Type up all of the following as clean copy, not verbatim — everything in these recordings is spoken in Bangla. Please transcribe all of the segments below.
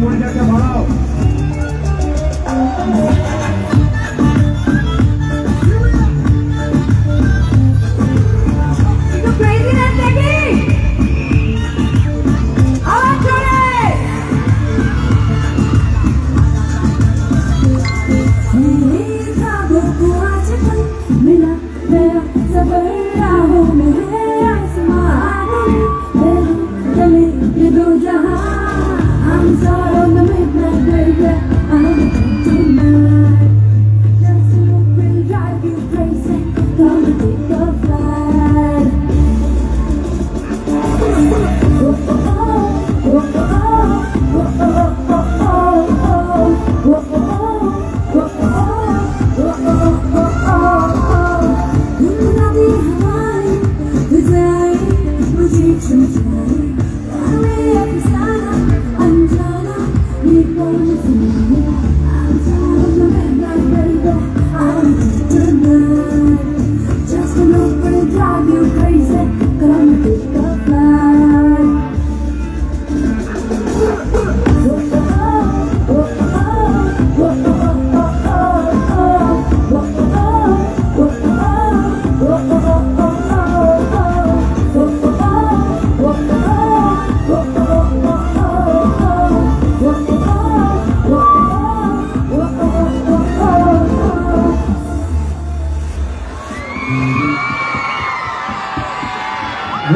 মরিটাকে বাড়াও।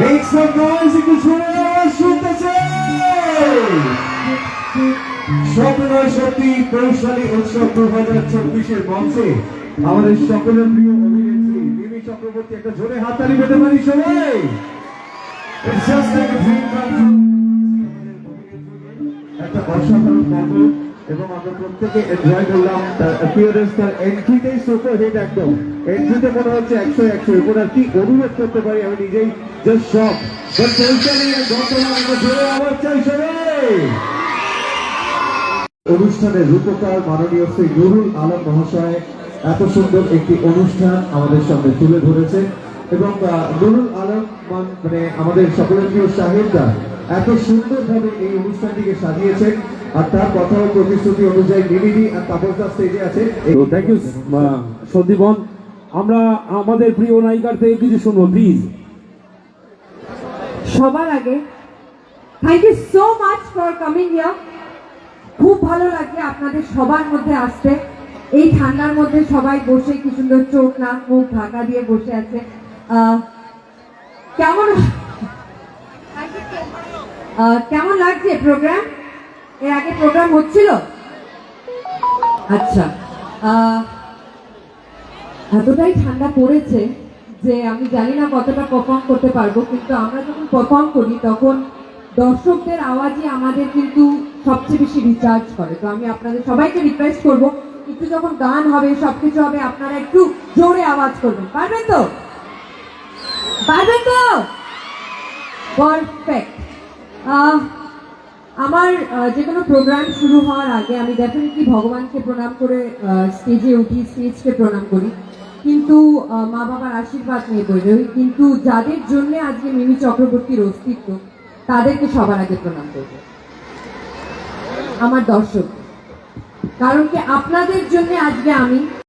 Make some noise if it's real, shoot the স্বপ্নয় সত্যি পৌষালী উৎসব 2024 মঞ্চে আমাদের সকলের প্রিয় অভিনেত্রী মিমি চক্রবর্তী, একটা জোরে হাততালি পেতে পারি সবাই। It's just like a dream come true. একটা অসাধারণ পর্ব এবং আমরা প্রত্যেকে এনজয় করলাম তার অ্যাপিয়ারেন্স, তার এন্ট্রিতেই সুপার হিট একদম। এন্ট্রিতে মনে হচ্ছে 100 এরপর আর কি অনুরোধ করতে পারি, আমি নিজেই জাস্ট শক। অনুষ্ঠানের রূপকার মাননীয় শ্রী নুরুল আলম মহাশয় এত সুন্দর একটি অনুষ্ঠান আমাদের সামনে তুলে ধরেছে এবং নুরুল আলম মানে আমাদের সকলের প্রিয় শাহিদা এত সুন্দরভাবে এই অনুষ্ঠানটিকে সাজিয়েছেন। আর তার কথা ও প্রতিশ্রুতি অনুযায়ী মিমিদি আর তাপসদা স্টেজে আছে। Thank you Sandipan. আমরা আমাদের প্রিয় নায়িকার থেকে কিছু শুনবো প্লিজ। সবার আগে thank you so much for coming here. খুব ভালো লাগছে আপনাদের সবার মধ্যে আসতে। এই ঠান্ডার মধ্যে সবাই বসে কি সুন্দর চোখ নাক মুখ ঢাকা দিয়ে বসে আছে। কেমন কেমন লাগছে প্রোগ্রাম? এর আগে প্রোগ্রাম হচ্ছিল? আচ্ছা, এতটাই ঠান্ডা পড়েছে যে আমি জানি না কতটা পারফর্ম করতে পারবো, কিন্তু আমরা যখন পারফর্ম করি তখন দর্শকদের আওয়াজই আমাদের কিন্তু সবচেয়ে বেশি রিচার্জ করে। তো আমি আপনাদের সবাইকে রিকোয়েস্ট করবো, একটু যখন গান হবে সবকিছু হবে আপনারা একটু জোরে আওয়াজ করবেন। পারবেন তো? পারবেন তো? পারফেক্ট। আমার যে কোনো প্রোগ্রাম শুরু হওয়ার আগে আমি ডেফিনেটলি ভগবানকে প্রণাম করে স্টেজে উঠি, স্টেজকে প্রণাম করি, কিন্তু মা বাবার আশীর্বাদ নিয়ে বেরোই। কিন্তু যাদের জন্য আজকে মিমি চক্রবর্তীর অস্তিত্ব তাদেরকে সবার আগে প্রণাম করব, আমার দর্শক। কারণ কি আপনাদের জন্য আজকে আমি